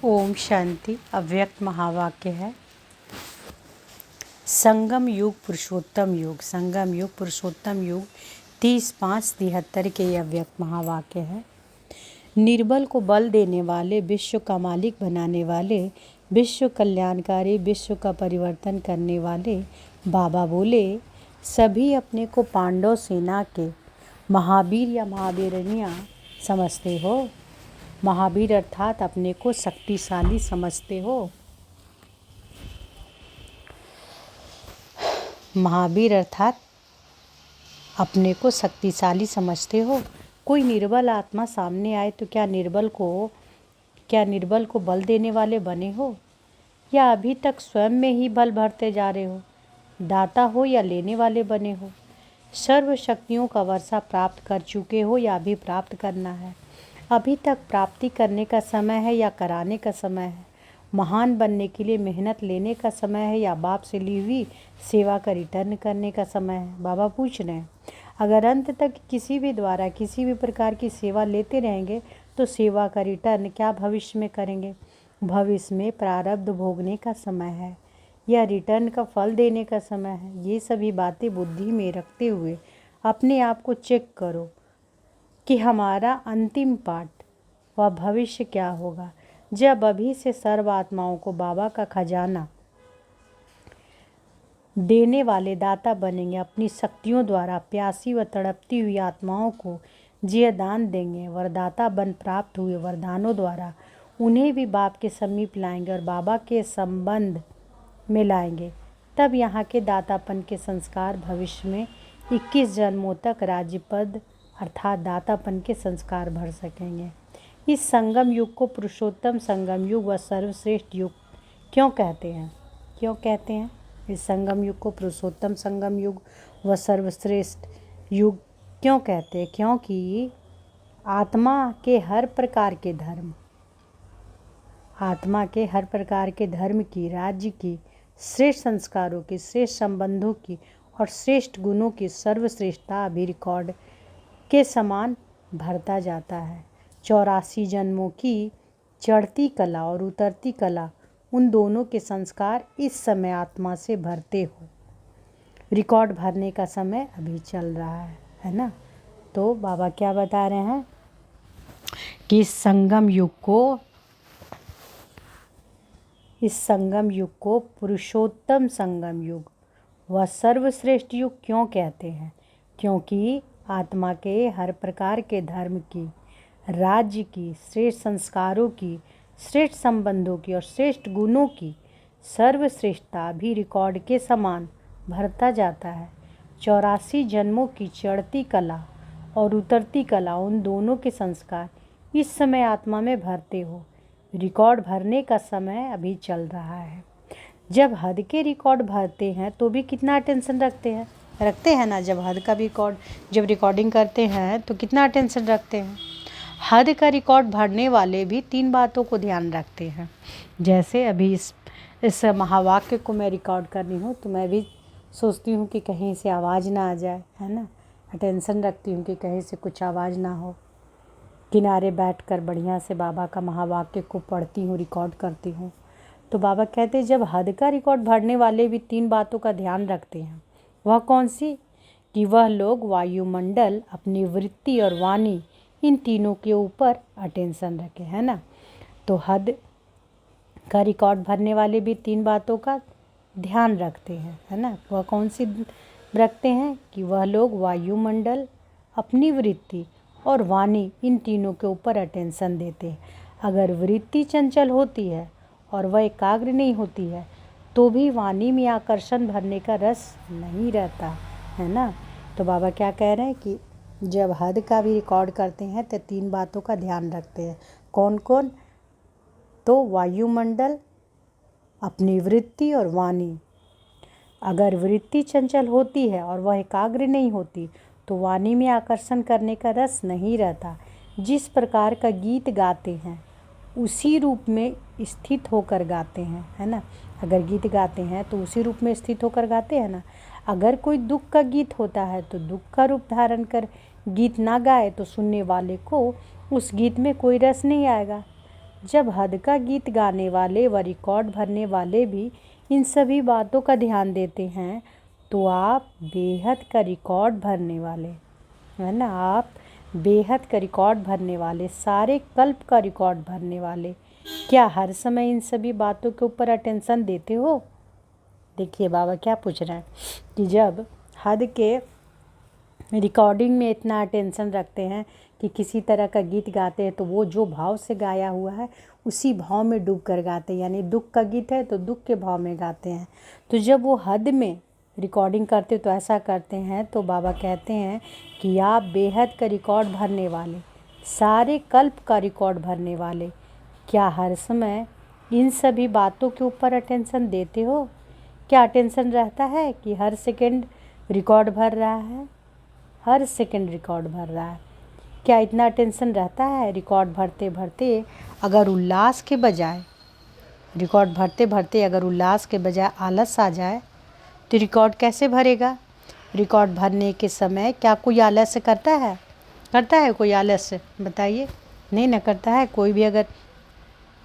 ओम शांति। अव्यक्त महावाक्य है। संगम युग पुरुषोत्तम युग। संगम युग पुरुषोत्तम युग 30/5/73 के ये अव्यक्त महावाक्य है। निर्बल को बल देने वाले, विश्व का मालिक बनाने वाले, विश्व कल्याणकारी, विश्व का परिवर्तन करने वाले बाबा बोले, सभी अपने को पांडव सेना के महावीर या महावीरनियाँ समझते हो। महावीर अर्थात अपने को शक्तिशाली समझते हो। महावीर अर्थात अपने को शक्तिशाली समझते हो। कोई निर्बल आत्मा सामने आए तो क्या निर्बल को बल देने वाले बने हो, या अभी तक स्वयं में ही बल भरते जा रहे हो? दाता हो या लेने वाले बने हो? सर्व शक्तियों का वर्षा प्राप्त कर चुके हो या अभी प्राप्त करना है? अभी तक प्राप्ति करने का समय है या कराने का समय है? महान बनने के लिए मेहनत लेने का समय है या बाप से ली हुई सेवा का रिटर्न करने का समय है? बाबा पूछ रहे हैं, अगर अंत तक किसी भी द्वारा किसी भी प्रकार की सेवा लेते रहेंगे तो सेवा का रिटर्न क्या भविष्य में करेंगे? भविष्य में प्रारब्ध भोगने का समय है या रिटर्न का फल देने का समय है? ये सभी बातें बुद्धि में रखते हुए अपने आप को चेक करो कि हमारा अंतिम पाठ व भविष्य क्या होगा, जब अभी से सर्व आत्माओं को बाबा का खजाना देने वाले दाता बनेंगे। अपनी शक्तियों द्वारा प्यासी व तड़पती हुई आत्माओं को जिया दान देंगे। वरदाता बन प्राप्त हुए वरदानों द्वारा उन्हें भी बाप के समीप लाएंगे और बाबा के संबंध में लाएंगे। तब यहाँ के दातापन के संस्कार भविष्य में 21 जन्मों तक राज्यपद अर्थात दातापन के संस्कार भर सकेंगे। इस संगम युग को पुरुषोत्तम संगम युग व सर्वश्रेष्ठ युग क्यों कहते हैं? इस संगम युग को पुरुषोत्तम संगम युग व सर्वश्रेष्ठ युग क्यों कहते हैं? क्योंकि आत्मा के हर प्रकार के धर्म की, राज्य की, श्रेष्ठ संस्कारों की, श्रेष्ठ संबंधों की और श्रेष्ठ गुणों की सर्वश्रेष्ठता अभी रिकॉर्ड के समान भरता जाता है। 84 जन्मों की चढ़ती कला और उतरती कला, उन दोनों के संस्कार इस समय आत्मा से भरते हो। रिकॉर्ड भरने का समय अभी चल रहा है ना। तो बाबा क्या बता रहे हैं कि इस संगम युग को पुरुषोत्तम संगम युग व सर्वश्रेष्ठ युग क्यों कहते हैं? क्योंकि आत्मा के हर प्रकार के धर्म की, राज्य की, श्रेष्ठ संस्कारों की, श्रेष्ठ संबंधों की और श्रेष्ठ गुणों की सर्वश्रेष्ठता भी रिकॉर्ड के समान भरता जाता है। 84 जन्मों की चढ़ती कला और उतरती कला, उन दोनों के संस्कार इस समय आत्मा में भरते हो। रिकॉर्ड भरने का समय अभी चल रहा है। जब हद के रिकॉर्ड भरते हैं तो भी कितना अटेंशन रखते हैं ना। जब हद का रिकॉर्ड जब रिकॉर्डिंग करते हैं तो कितना अटेंशन रखते हैं। हद का रिकॉर्ड भरने वाले भी 3 बातों को ध्यान रखते हैं। जैसे अभी इस महावाक्य को मैं रिकॉर्ड कर रही हूँ तो मैं भी सोचती हूँ कि कहीं से आवाज़ ना आ जाए, है ना। अटेंशन रखती हूँ कि कहीं से कुछ आवाज़ ना हो। किनारे बैठकर बढ़िया से बाबा का महावाक्य को पढ़ती हूँ, रिकॉर्ड करती हूँ। तो बाबा कहते हैं जब हद का रिकॉर्ड भरने वाले भी 3 बातों का ध्यान रखते हैं। वह कौन सी? कि वह लोग वायुमंडल, अपनी वृत्ति और वाणी, इन तीनों के ऊपर अटेंशन रखें, है ना। तो हद का रिकॉर्ड भरने वाले भी 3 बातों का ध्यान रखते हैं, है ना। वह कौन सी रखते हैं? कि वह लोग वायुमंडल, अपनी वृत्ति और वाणी, इन तीनों के ऊपर अटेंशन देते हैं। अगर वृत्ति चंचल होती है और वह एकाग्र नहीं होती है तो भी वाणी में आकर्षण भरने का रस नहीं रहता, है ना। तो बाबा क्या कह रहे हैं कि जब हद का भी रिकॉर्ड करते हैं तो 3 बातों का ध्यान रखते हैं। कौन कौन? तो वायुमंडल, अपनी वृत्ति और वाणी। अगर वृत्ति चंचल होती है और वह एकाग्र नहीं होती तो वाणी में आकर्षण करने का रस नहीं रहता। जिस प्रकार का गीत गाते हैं उसी रूप में स्थित होकर गाते हैं, है ना। अगर गीत गाते हैं तो उसी रूप में स्थित होकर गाते हैं ना। अगर कोई दुख का गीत होता है तो दुख का रूप धारण कर गीत ना गाए तो सुनने वाले को उस गीत में कोई रस नहीं आएगा। जब हद का गीत गाने वाले व रिकॉर्ड भरने वाले भी इन सभी बातों का ध्यान देते हैं तो आप बेहद का रिकॉर्ड भरने वाले, है ना, आप बेहद का रिकॉर्ड भरने वाले, सारे कल्प का रिकॉर्ड भरने वाले, क्या हर समय इन सभी बातों के ऊपर अटेंशन देते हो? देखिए बाबा क्या पूछ रहे हैं कि जब हद के रिकॉर्डिंग में इतना अटेंशन रखते हैं कि किसी तरह का गीत गाते हैं तो वो जो भाव से गाया हुआ है उसी भाव में डूब कर गाते हैं, यानी दुख का गीत है तो दुख के भाव में गाते हैं। तो जब वो हद में रिकॉर्डिंग करते तो ऐसा करते हैं तो बाबा कहते हैं कि आप बेहद का रिकॉर्ड भरने वाले, सारे कल्प का रिकॉर्ड भरने वाले, क्या हर समय इन सभी बातों के ऊपर अटेंशन देते हो? क्या अटेंशन रहता है कि हर सेकंड रिकॉर्ड भर रहा है, हर सेकंड रिकॉर्ड भर रहा है? क्या इतना टेंशन रहता है? रिकॉर्ड भरते भरते अगर उल्लास के बजाय, रिकॉर्ड भरते भरते अगर उल्लास के बजाय आलस आ जाए तो रिकॉर्ड कैसे भरेगा? रिकॉर्ड भरने के समय क्या कोई आलस्य करता है? करता है कोई आलस्य? बताइए, नहीं ना करता है। कोई भी अगर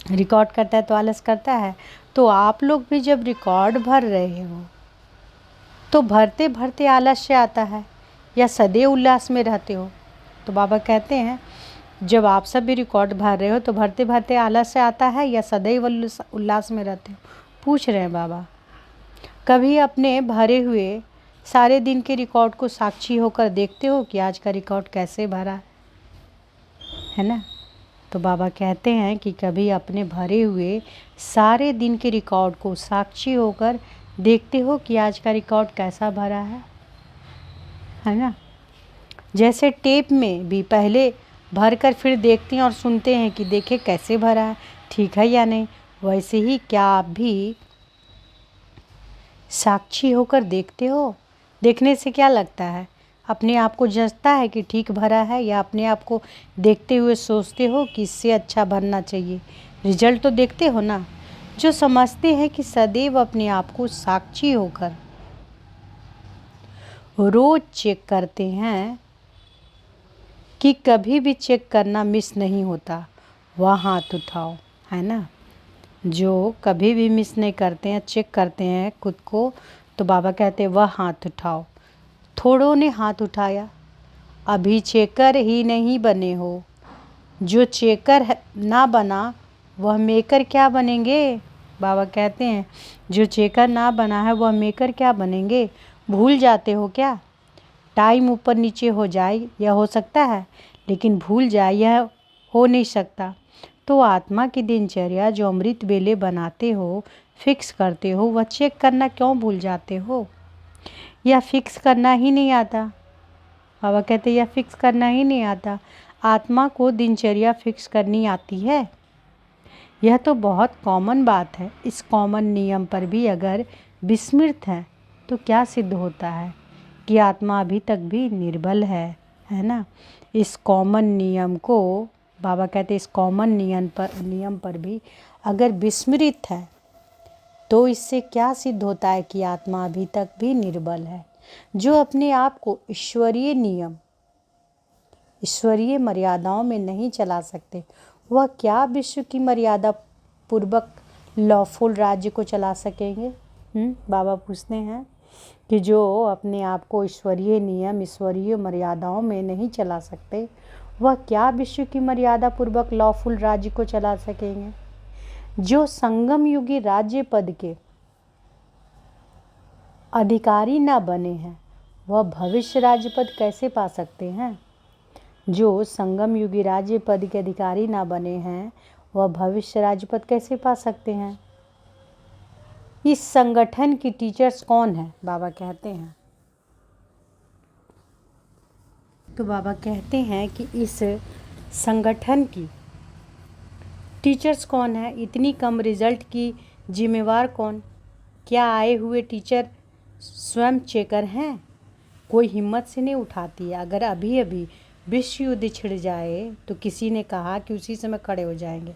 रिकॉर्ड करता है तो आलस करता है। तो आप लोग भी जब रिकॉर्ड भर रहे हो तो भरते भरते आलस्य आता है या सदैव उल्लास में रहते हो? तो बाबा कहते हैं जब आप सब भी रिकॉर्ड भर रहे हो तो भरते भरते आलस्य आता है या सदैव उल्लास में रहते हो? पूछ रहे हैं बाबा। कभी अपने भरे हुए सारे दिन के रिकॉर्ड को साक्षी होकर देखते हो कि आज का रिकॉर्ड कैसे भरा है ना? तो बाबा कहते हैं कि कभी अपने भरे हुए सारे दिन के रिकॉर्ड को साक्षी होकर देखते हो कि आज का रिकॉर्ड कैसा भरा है ना? जैसे टेप में भी पहले भरकर फिर देखते हैं और सुनते हैं कि देखे कैसे भरा है, ठीक है या नहीं, वैसे ही क्या आप भी साक्षी होकर देखते हो? देखने से क्या लगता है? अपने आप को जचता है कि ठीक भरा है, या अपने आप को देखते हुए सोचते हो कि इससे अच्छा भरना चाहिए? रिजल्ट तो देखते हो ना। जो समझते हैं कि सदैव अपने आप को साक्षी होकर रोज चेक करते हैं कि कभी भी चेक करना मिस नहीं होता, वह हाथ उठाओ, है ना? जो कभी भी मिस नहीं करते हैं, चेक करते हैं खुद को, तो बाबा कहते हैं वह हाथ उठाओ। थोड़ों ने हाथ उठाया, अभी चेकर ही नहीं बने हो। जो चेकर ना बना वह मेकर क्या बनेंगे? बाबा कहते हैं जो चेकर ना बना है वह मेकर क्या बनेंगे? भूल जाते हो क्या? टाइम ऊपर नीचे हो जाए यह हो सकता है, लेकिन भूल जाए यह हो नहीं सकता। तो आत्मा की दिनचर्या जो अमृत वेले बनाते हो, फिक्स करते हो, वह चेक करना क्यों भूल जाते हो? या फिक्स करना ही नहीं आता? बाबा कहते यह फिक्स करना ही नहीं आता। आत्मा को दिनचर्या फिक्स करनी आती है। यह तो बहुत कॉमन बात है। इस कॉमन नियम पर भी अगर विस्मृत है तो क्या सिद्ध होता है कि आत्मा अभी तक भी निर्बल है ना? इस कॉमन नियम को बाबा कहते इस कॉमन नियम पर भी अगर विस्मृत है तो इससे क्या सिद्ध होता है कि आत्मा अभी तक भी निर्बल है। जो अपने आप को ईश्वरीय नियम, ईश्वरीय मर्यादाओं में नहीं चला सकते, वह क्या विश्व की मर्यादा पूर्वक लॉफुल राज्य को चला सकेंगे? बाबा पूछते हैं कि जो अपने आप को ईश्वरीय नियम, ईश्वरीय मर्यादाओं में नहीं चला सकते, वह क्या विश्व की मर्यादा पूर्वक लॉफुल राज्य को चला सकेंगे? जो संगम युगी राज्य पद के अधिकारी न बने हैं वह भविष्य राज्य पद कैसे पा सकते हैं? जो संगम युगी राज्य पद के अधिकारी ना बने हैं वह भविष्य राज्य पद कैसे पा सकते हैं? इस संगठन की टीचर्स कौन है? बाबा कहते हैं, तो बाबा कहते हैं कि इस संगठन की टीचर्स कौन है? इतनी कम रिजल्ट की जिम्मेवार कौन? क्या आए हुए टीचर स्वयं चेकर हैं? कोई हिम्मत से नहीं उठाती है। अगर अभी अभी विश्व युद्ध छिड़ जाए तो किसी ने कहा कि उसी समय खड़े हो जाएंगे।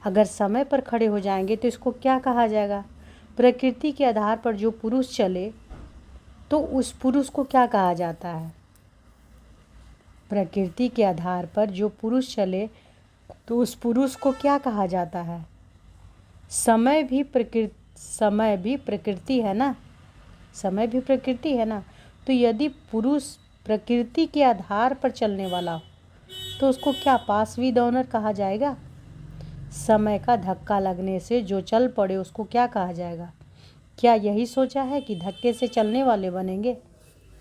अगर समय पर खड़े हो जाएंगे तो इसको क्या कहा जाएगा? प्रकृति के आधार पर जो पुरुष चले तो उस पुरुष को क्या कहा जाता है? प्रकृति के आधार पर जो पुरुष चले तो उस पुरुष को क्या कहा जाता है? समय भी प्रकृति है ना, समय भी प्रकृति है ना। तो यदि पुरुष प्रकृति के आधार पर चलने वाला हो तो उसको क्या पास विद ऑनर कहा जाएगा? समय का धक्का लगने से जो चल पड़े उसको क्या कहा जाएगा? क्या यही सोचा है कि धक्के से चलने वाले बनेंगे?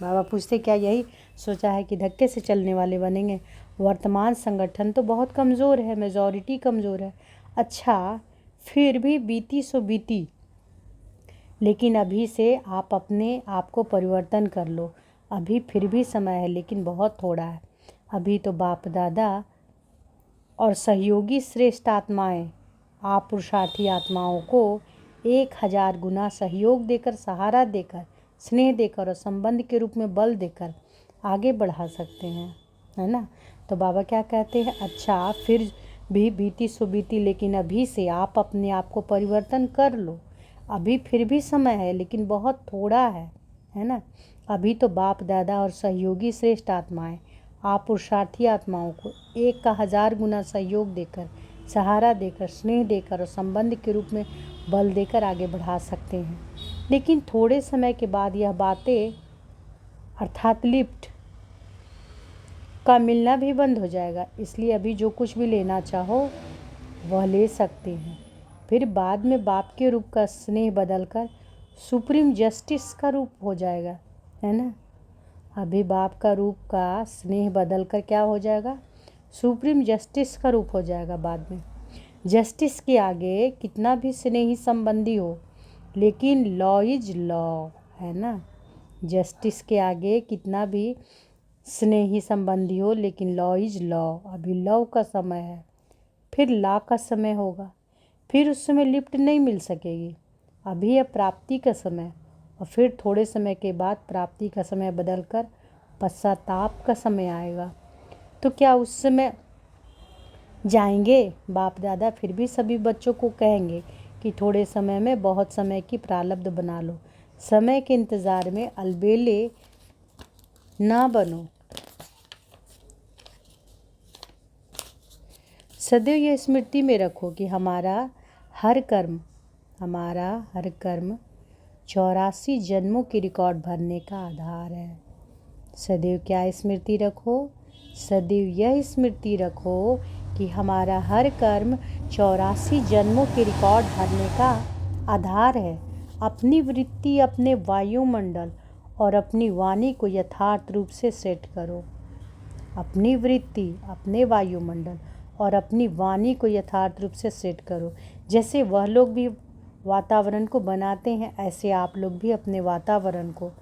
बाबा पूछते क्या यही सोचा है कि धक्के से चलने वाले बनेंगे? वर्तमान संगठन तो बहुत कमज़ोर है, मेजॉरिटी कमज़ोर है। अच्छा, फिर भी बीती सो बीती, लेकिन अभी से आप अपने आप को परिवर्तन कर लो। अभी फिर भी समय है, लेकिन बहुत थोड़ा है। अभी तो बाप दादा और सहयोगी श्रेष्ठ आत्माएं, आप पुरुषार्थी आत्माओं को 1000 गुना सहयोग देकर, सहारा देकर, स्नेह देकर और संबंध के रूप में बल देकर आगे बढ़ा सकते हैं, है ना। तो बाबा क्या कहते हैं? अच्छा, फिर भी बीती सो बीती, लेकिन अभी से आप अपने आप को परिवर्तन कर लो। अभी फिर भी समय है, लेकिन बहुत थोड़ा है ना। अभी तो बाप दादा और सहयोगी श्रेष्ठ आत्माएं, आप पुरुषार्थी आत्माओं को 1000 गुना सहयोग देकर, सहारा देकर, स्नेह देकर और संबंध के रूप में बल देकर आगे बढ़ा सकते हैं। लेकिन थोड़े समय के बाद यह बातें अर्थात लिफ्ट का मिलना भी बंद हो जाएगा। इसलिए अभी जो कुछ भी लेना चाहो वह ले सकते हैं। फिर बाद में बाप के रूप का स्नेह बदलकर सुप्रीम जस्टिस का रूप हो जाएगा, है ना। अभी बाप का रूप का स्नेह बदलकर क्या हो जाएगा? सुप्रीम जस्टिस का रूप हो जाएगा बाद में। जस्टिस के आगे कितना भी स्नेही संबंधी हो, लेकिन लॉ इज लॉ, है ना। जस्टिस के आगे कितना भी स्नेही संबंधी हो, लेकिन लॉ इज लॉ। अभी लॉ का समय है, फिर लॉ का समय होगा, फिर उस समय लिफ्ट नहीं मिल सकेगी। अभी है प्राप्ति का समय, और फिर थोड़े समय के बाद प्राप्ति का समय बदलकर पश्चाताप का समय आएगा। तो क्या उस समय जाएंगे? बाप दादा फिर भी सभी बच्चों को कहेंगे कि थोड़े समय में बहुत समय की प्रारब्ध बना लो। समय के इंतज़ार में अलबेले ना बनो। सदैव यह स्मृति में रखो कि हमारा हर कर्म 84 जन्मों की रिकॉर्ड भरने का आधार है। सदैव क्या स्मृति रखो? सदैव यह स्मृति रखो कि हमारा हर कर्म 84 जन्मों के रिकॉर्ड भरने का आधार है। अपनी वृत्ति, अपने वायुमंडल और अपनी वाणी को यथार्थ रूप से सेट करो। अपनी वृत्ति, अपने वायुमंडल और अपनी वाणी को यथार्थ रूप से सेट करो। जैसे वह लोग भी वातावरण को बनाते हैं, ऐसे आप लोग भी अपने वातावरण को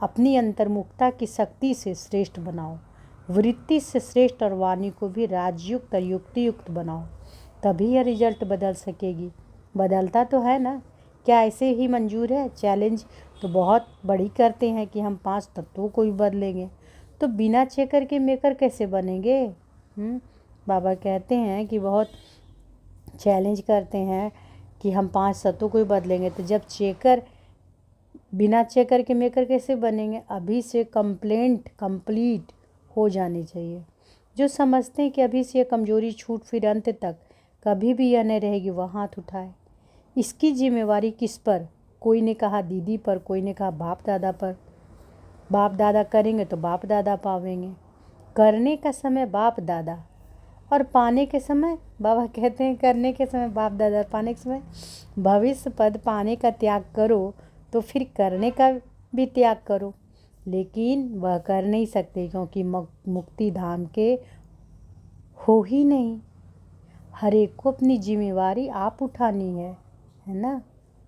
अपनी अंतर्मुखता की शक्ति से श्रेष्ठ बनाओ। वृत्ति से श्रेष्ठ और वाणी को भी राजयुक्त और युक्तियुक्त बनाओ, तभी यह रिजल्ट बदल सकेगी। बदलता तो है ना? क्या ऐसे ही मंजूर है? चैलेंज तो बहुत बड़ी करते हैं कि हम 5 तत्वों को भी बदलेंगे, तो बिना चेकर के मेकर कैसे बनेंगे? बाबा कहते हैं कि बहुत चैलेंज करते हैं कि हम 5 तत्वों को ही बदलेंगे, तो जब बिना चेकर के मेकर कैसे बनेंगे? अभी से कंप्लीट हो जानी चाहिए। जो समझते हैं कि अभी से यह कमजोरी छूट फिर अंत तक कभी भी यह नहीं रहेगी, वह हाथ उठाए। इसकी जिम्मेवारी किस पर? कोई ने कहा दीदी पर, कोई ने कहा बाप दादा पर। बाप दादा करेंगे तो बाप दादा पावेंगे। करने का समय बाप दादा और पाने के समय, बाबा कहते हैं करने के समय बाप दादा, पाने के समय भविष्य पद पाने का त्याग करो, तो फिर करने का भी त्याग करो। लेकिन वह कर नहीं सकते, क्योंकि मुक्ति धाम के हो ही नहीं। हर एक को अपनी जिम्मेवारी आप उठानी है ना।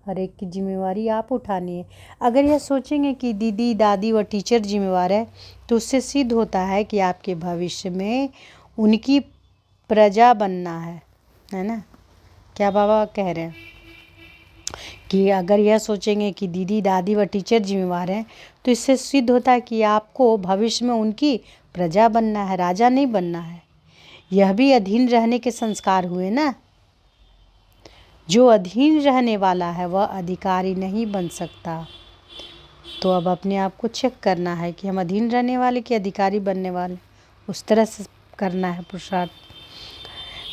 हर एक की जिम्मेवारी आप उठानी है। अगर यह सोचेंगे कि दीदी दादी व टीचर जिम्मेवार है, तो उससे सिद्ध होता है कि आपके भविष्य में उनकी प्रजा बनना है ना। क्या बाबा कह रहे हैं कि अगर यह सोचेंगे कि दीदी दादी व टीचर जिम्मेवार हैं, तो इससे सिद्ध होता है कि आपको भविष्य में उनकी प्रजा बनना है, राजा नहीं बनना है। यह भी अधीन रहने के संस्कार हुए ना। जो अधीन रहने वाला है वह अधिकारी नहीं बन सकता। तो अब अपने आप को चेक करना है कि हम अधीन रहने वाले कि अधिकारी बनने वाले, उस तरह से करना है पुरुषार्थ।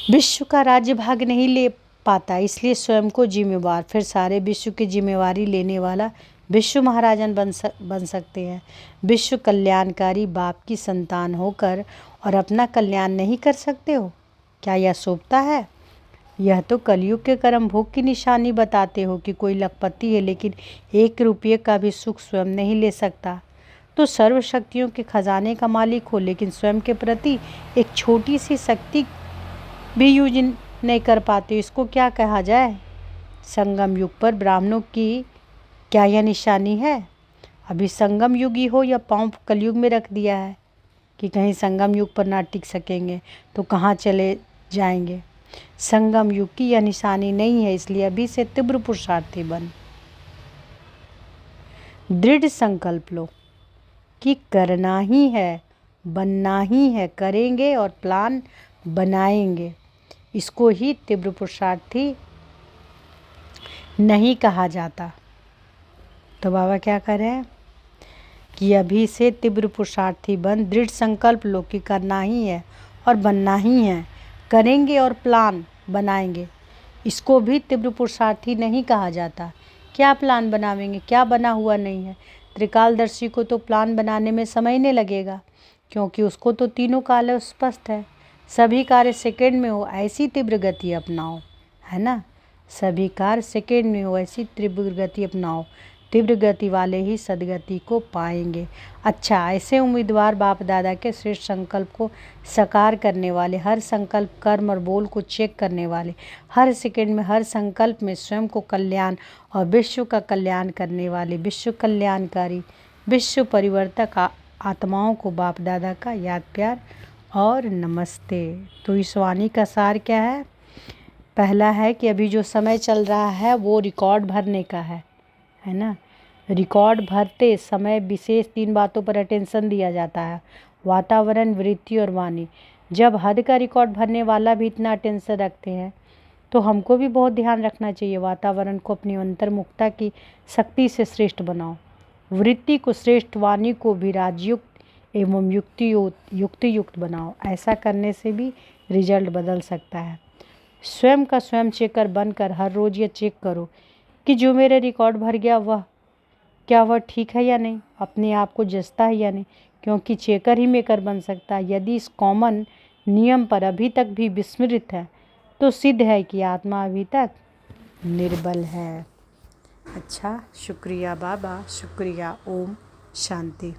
विश्व का राज्य भाग नहीं ले पाता, इसलिए स्वयं को जिम्मेवार, फिर सारे विश्व की जिम्मेवारी लेने वाला विश्व महाराजन बन सकते हैं। विश्व कल्याणकारी बाप की संतान होकर और अपना कल्याण नहीं कर सकते हो, क्या यह शोभता है? यह तो कलयुग के कर्म भोग की निशानी बताते हो कि कोई लखपति है लेकिन 1 रुपये का भी सुख स्वयं नहीं ले सकता। तो सर्व शक्तियों के खजाने का मालिक हो लेकिन स्वयं के प्रति एक छोटी सी शक्ति भी यूज नहीं कर पाते, इसको क्या कहा जाए? संगम युग पर ब्राह्मणों की क्या यह निशानी है? अभी संगम युगी हो या पांव कलयुग में रख दिया है कि कहीं संगम युग पर ना टिक सकेंगे तो कहाँ चले जाएंगे? संगम युग की यह निशानी नहीं है, इसलिए अभी से तीव्र पुरुषार्थी बन दृढ़ संकल्प लो कि करना ही है, बनना ही है, करेंगे और प्लान बनाएंगे। इसको ही तीव्र पुरुषार्थी नहीं कहा जाता। तो बाबा क्या कर रहे हैं कि अभी से तीव्र पुरुषार्थी बन दृढ़ संकल्प लो कि करना ही है और बनना ही है, करेंगे और प्लान बनाएंगे। इसको भी तीव्र पुरुषार्थी नहीं कहा जाता। क्या प्लान बनावेंगे? क्या बना हुआ नहीं है? त्रिकालदर्शी को तो प्लान बनाने में समय नहीं लगेगा, क्योंकि उसको तो तीनों काल स्पष्ट है। सभी कार्य सेकंड में हो ऐसी तीव्र गति अपनाओ, है ना? सभी कार्य सेकंड में हो ऐसी तीव्र गति अपनाओ। तीव्र गति वाले ही सदगति को पाएंगे। अच्छा, ऐसे उम्मीदवार बाप दादा के श्रेष्ठ संकल्प को साकार करने वाले, हर संकल्प कर्म और बोल को चेक करने वाले, हर सेकंड में हर संकल्प में स्वयं को कल्याण और विश्व का कल्याण करने वाले विश्व कल्याणकारी विश्व परिवर्तक आत्माओं को बाप दादा का याद प्यार और नमस्ते। तो इस वाणी का सार क्या है? पहला है कि अभी जो समय चल रहा है वो रिकॉर्ड भरने का है ना? रिकॉर्ड भरते समय विशेष 3 बातों पर अटेंशन दिया जाता है: वातावरण, वृत्ति और वाणी। जब हद का रिकॉर्ड भरने वाला भी इतना अटेंशन रखते हैं तो हमको भी बहुत ध्यान रखना चाहिए। वातावरण को अपनी अंतर्मुखता की शक्ति से श्रेष्ठ बनाओ, वृत्ति को श्रेष्ठ, वाणी को भी राजयुक्त एवं युक्तियुक्त बनाओ। ऐसा करने से भी रिजल्ट बदल सकता है। स्वयं का स्वयं चेकर बनकर हर रोज़ ये चेक करो कि जो मेरे रिकॉर्ड भर गया वह ठीक है या नहीं, अपने आप को जचता है या नहीं, क्योंकि चेकर ही मेकर बन सकता है। यदि इस कॉमन नियम पर अभी तक भी विस्मृत है तो सिद्ध है कि आत्मा अभी तक निर्बल है। अच्छा, शुक्रिया बाबा, शुक्रिया। ओम शांति।